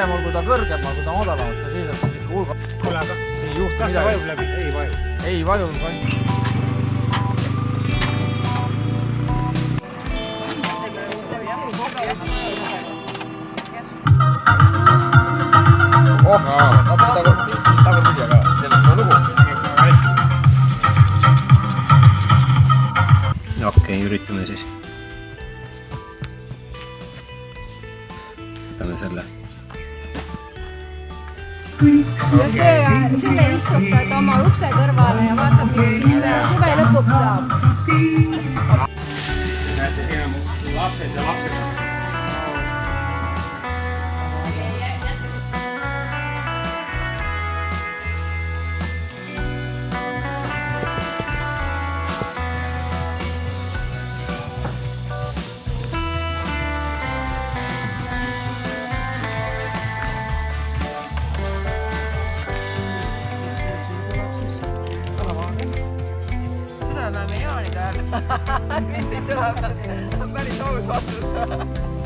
pigem olgu ta kõrgemal, kui ta madalamal, ta seisab ikka hulga. Ei juhtu kas ta midagi. vajub läbi? Ei vaju. Ei vaju. Tagurpidi, aga sellest on lugu. Okei, üritame siis. Võtame selle. Ja selle istutad oma ukse kõrvale ja vaatab, mis siis suve lõpuks saab. Näete, siin on lapsed ja lapsed. Seda näeme jaanide ajal. Mis siit tuleb? Päris aus vastus.